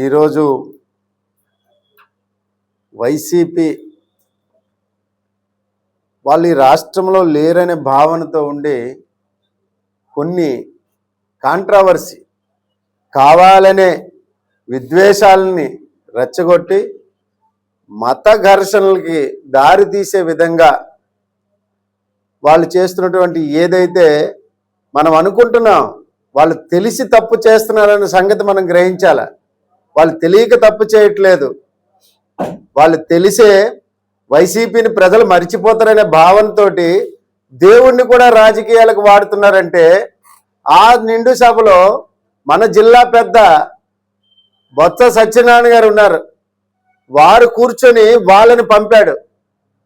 ఈరోజు వైసీపీ వాళ్ళు ఈ రాష్ట్రంలో లేరనే భావనతో ఉండి కొన్ని కాంట్రవర్సీ కావాలనే విద్వేషాలని రెచ్చగొట్టి మత ఘర్షణలకి దారి తీసే విధంగా వాళ్ళు చేస్తున్నటువంటి ఏదైతే మనం అనుకుంటున్నాం వాళ్ళు తెలిసి తప్పు చేస్తున్నారనే సంగతి మనం గ్రహించాలి. వాళ్ళు తెలియక తప్పు చేయట్లేదు, వాళ్ళు తెలిసే వైసీపీని ప్రజలు మర్చిపోతారనే భావనతో దేవుణ్ణి కూడా రాజకీయాలకు వాడుతున్నారంటే ఆ నిండు సభలో మన జిల్లా పెద్ద బొత్స సత్యనారాయణ గారు ఉన్నారు. వారు కూర్చొని వాళ్ళని పంపాడు.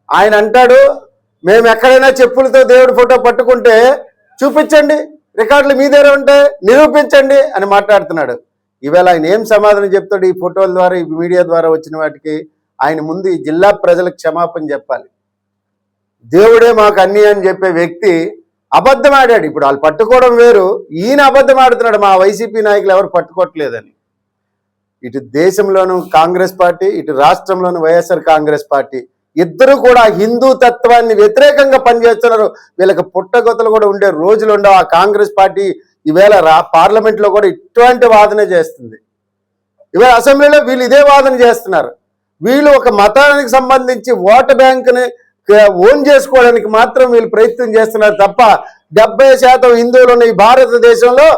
ఆయన అంటాడు, మేము ఎక్కడైనా చెప్పులతో దేవుడి ఫోటో పట్టుకుంటే చూపించండి, రికార్డులు మీ దగ్గర ఉంటే నిరూపించండి అని మాట్లాడుతున్నాడు. ఈవేళ ఆయన ఏం సమాధానం చెప్తాడు? ఈ ఫోటోల ద్వారా, ఈ మీడియా ద్వారా వచ్చిన వాటికి ఆయన ముందు ఈ జిల్లా ప్రజలకు క్షమాపణ చెప్పాలి. దేవుడే మాకు అన్నీ అని చెప్పే వ్యక్తి అబద్ధం ఆడాడు. ఇప్పుడు వాళ్ళు పట్టుకోవడం వేరు, ఈయన అబద్ధం ఆడుతున్నాడు మా వైసీపీ నాయకులు ఎవరు పట్టుకోవట్లేదని. ఇటు దేశంలోనూ కాంగ్రెస్ పార్టీ, ఇటు రాష్ట్రంలోనూ వైఎస్ఆర్ కాంగ్రెస్ పార్టీ ఇద్దరు కూడా హిందూ తత్వాన్ని వ్యతిరేకంగా పనిచేస్తున్నారు. వీళ్ళకి పుట్టగొత్తలు కూడా ఉండే రోజులు ఉండవు. ఆ కాంగ్రెస్ పార్టీ ఈవేళ పార్లమెంట్లో కూడా ఇటువంటి వాదన చేస్తుంది. ఈవేళ అసెంబ్లీలో వీళ్ళు ఇదే వాదన చేస్తున్నారు. వీళ్ళు ఒక మతానికి సంబంధించి ఓటు బ్యాంకుని ఓన్ చేసుకోవడానికి మాత్రం వీళ్ళు ప్రయత్నం చేస్తున్నారు తప్ప 70% హిందువులు ఉన్న ఈ భారతదేశంలో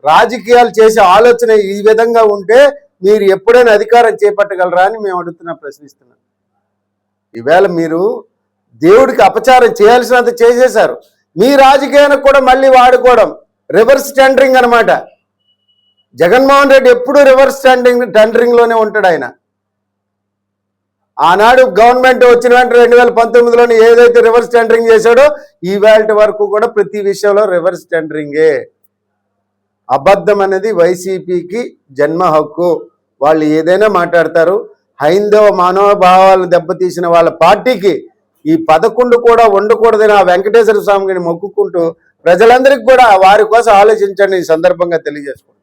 రాజకీయాలు చేసే ఆలోచన ఈ విధంగా ఉంటే మీరు ఎప్పుడైనా అధికారం చేపట్టగలరా అని మేము ప్రశ్నిస్తున్నాం. ఈవేళ మీరు దేవుడికి అపచారం చేయాల్సినంత చేసేశారు. మీ రాజకీయానికి కూడా మళ్ళీ వాడుకోవడం రివర్స్ టెండరింగ్ అనమాట. జగన్మోహన్ రెడ్డి ఎప్పుడు రివర్స్ టెండరింగ్లోనే ఉంటాడు. ఆయన ఆనాడు గవర్నమెంట్ వచ్చిన వెంటనే 2019లోనే ఏదైతే రివర్స్ టెండరింగ్ చేశాడో ఈవేళ వరకు కూడా ప్రతి విషయంలో రివర్స్ టెండరింగే. అబద్ధం అనేది వైసీపీకి జన్మ హక్కు. వాళ్ళు ఏదైనా మాట్లాడతారు. హైందవ మనోభావాలు దెబ్బతీసిన వాళ్ళ పార్టీకి ఈ 11 కూడా ఉండకూడదని ఆ వెంకటేశ్వర స్వామిని మొక్కుకుంటూ ప్రజలందరికీ కూడా వారి కోసం ఆలోచించండి ఈ సందర్భంగా తెలియజేసుకుంటారు.